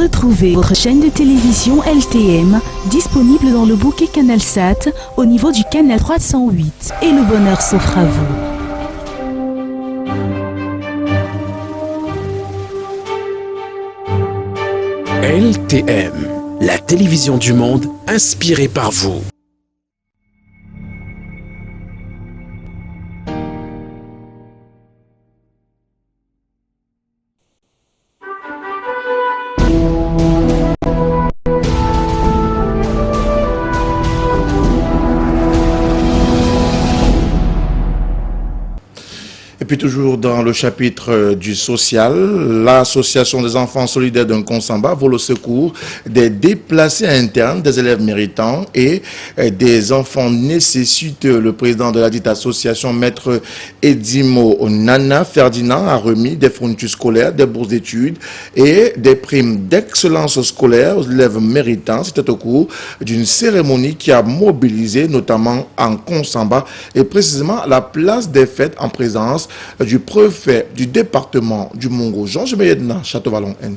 Retrouvez votre chaîne de télévision LTM, disponible dans le bouquet CanalSat, au niveau du canal 308. Et le bonheur s'offre à vous. LTM, la télévision du monde inspirée par vous. Et puis toujours dans le chapitre du social, l'association des enfants solidaires d'un Consamba vole au secours des déplacés internes, des élèves méritants et des enfants nécessiteux. Le président de la dite association, maître Edimo Nana Ferdinand, a remis des fournitures scolaires, des bourses d'études et des primes d'excellence scolaire aux élèves méritants. C'était au cours d'une cérémonie qui a mobilisé notamment en Consamba et précisément à la place des fêtes en présence du préfet du département du Mongo, Georges Meyedna, Château-Vallon-N.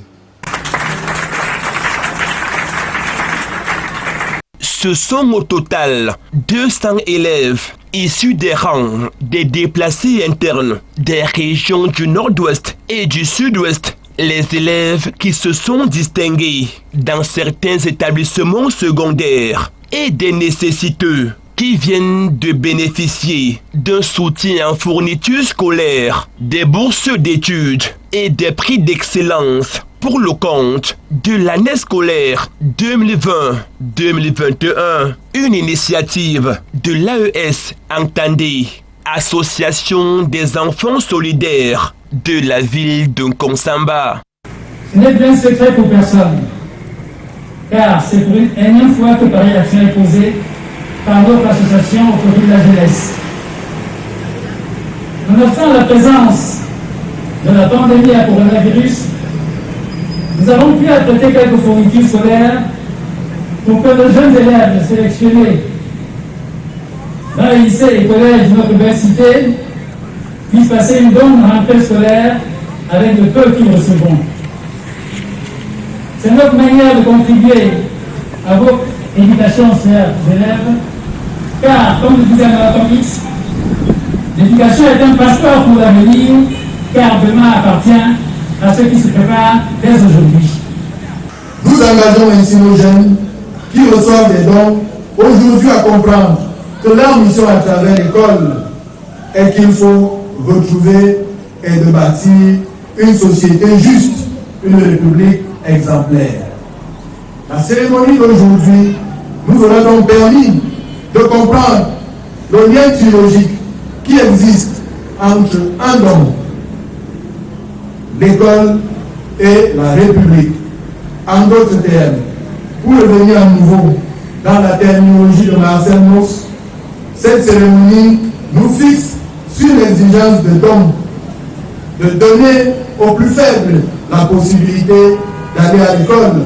Ce sont au total 200 élèves issus des rangs des déplacés internes des régions du nord-ouest et du sud-ouest. Les élèves qui se sont distingués dans certains établissements secondaires et des nécessiteux qui viennent de bénéficier d'un soutien en fournitures scolaires, des bourses d'études et des prix d'excellence pour le compte de l'année scolaire 2020-2021. Une initiative de l'AES Entendez, Association des enfants solidaires de la ville de Consamba. Ce n'est bien secret pour personne, car c'est pour une énième fois que pareille action est posée par notre association au profit de la jeunesse. Nonobstant la présence de la pandémie à coronavirus, nous avons pu apprêter quelques fournitures scolaires pour que nos jeunes élèves sélectionnés dans les lycées et collèges de notre université puissent passer une bonne rentrée scolaire avec le peu qu'ils recevront. C'est notre manière de contribuer à votre éducation, chers élèves, car, comme le disait Marathon X, l'éducation est un passeport pour l'avenir, car demain appartient à ceux qui se préparent dès aujourd'hui. Nous engageons ainsi nos jeunes qui reçoivent des dons aujourd'hui à comprendre que leur mission à travers l'école est qu'il faut retrouver et de bâtir une société juste, une république exemplaire. La cérémonie d'aujourd'hui nous aura donc permis de comprendre le lien théologique qui existe entre un don, l'école et la République. En d'autres termes, pour revenir à nouveau dans la terminologie de Marcel Mauss, cette cérémonie nous fixe sur l'exigence de don, de donner aux plus faibles la possibilité d'aller à l'école.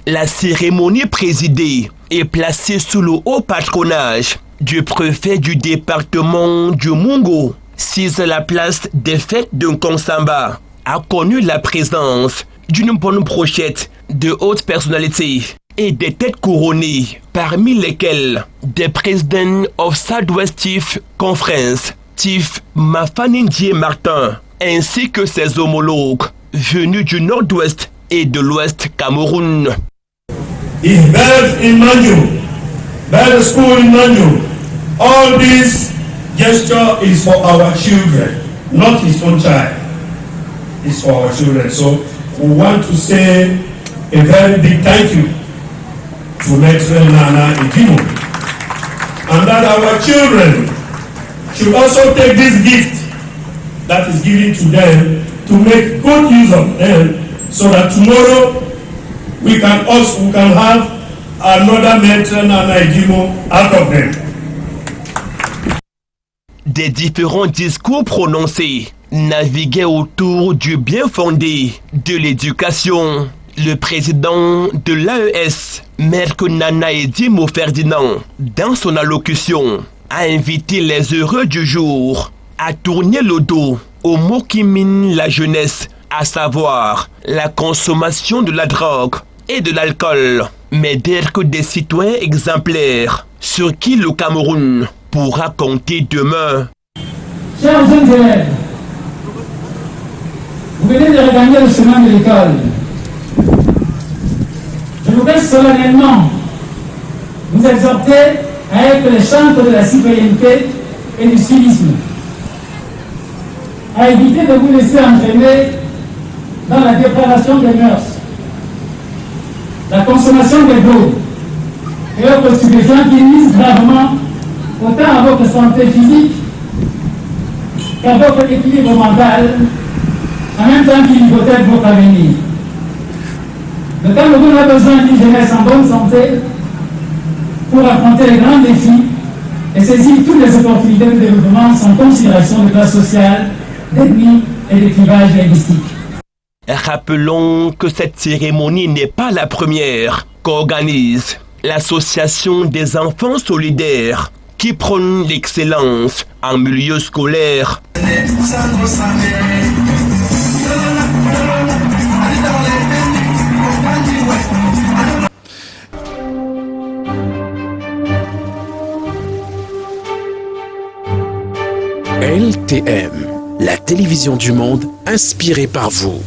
La cérémonie présidée est placée sous le haut patronage du préfet du département du Mongo. Si la place des fêtes de Consamba a connu la présence d'une bonne brochette de hautes personnalités et des têtes couronnées, parmi lesquelles des présidents of Southwest Chief Conference, Chief Mafanindie Martin, ainsi que ses homologues venus du nord-ouest et de l'ouest Cameroun. Is birth in Manju, birth school in Manju. All this gesture is for our children, not his own child. It's for our children. So we want to say a very big thank you to Maitre Nana Edimo. And that our children should also take this gift that is given to them to make good use of them so that tomorrow we can have another Maitre Nana Edimo out of them. Des différents discours prononcés naviguaient autour du bien fondé de l'éducation. Le président de l'AES, Maître Nana Edimo Ferdinand, dans son allocution, a invité les heureux du jour à tourner le dos aux mots qui minent la jeunesse à savoir la consommation de la drogue et de l'alcool, mais d'être des citoyens exemplaires sur qui le Cameroun pourra compter demain. Chers jeunes élèves, vous venez de regagner le chemin de l'école. Je voudrais solennellement vous exhorter à être les chantres de la citoyenneté et du civisme, à éviter de vous laisser entraîner dans la dépravation des mœurs, la consommation des drogues et autres stupéfiants qui nuisent gravement autant à votre santé physique qu'à votre équilibre mental, en même temps qu'il hypothèque votre avenir. Le Cameroun a besoin d'une jeunesse en bonne santé pour affronter les grands défis et saisir toutes les opportunités de développement sans considération de classe sociale, d'ethnie et de clivage linguistique. Rappelons que cette cérémonie n'est pas la première qu'organise l'Association des enfants solidaires qui prône l'excellence en milieu scolaire. LTM, la télévision du monde inspirée par vous.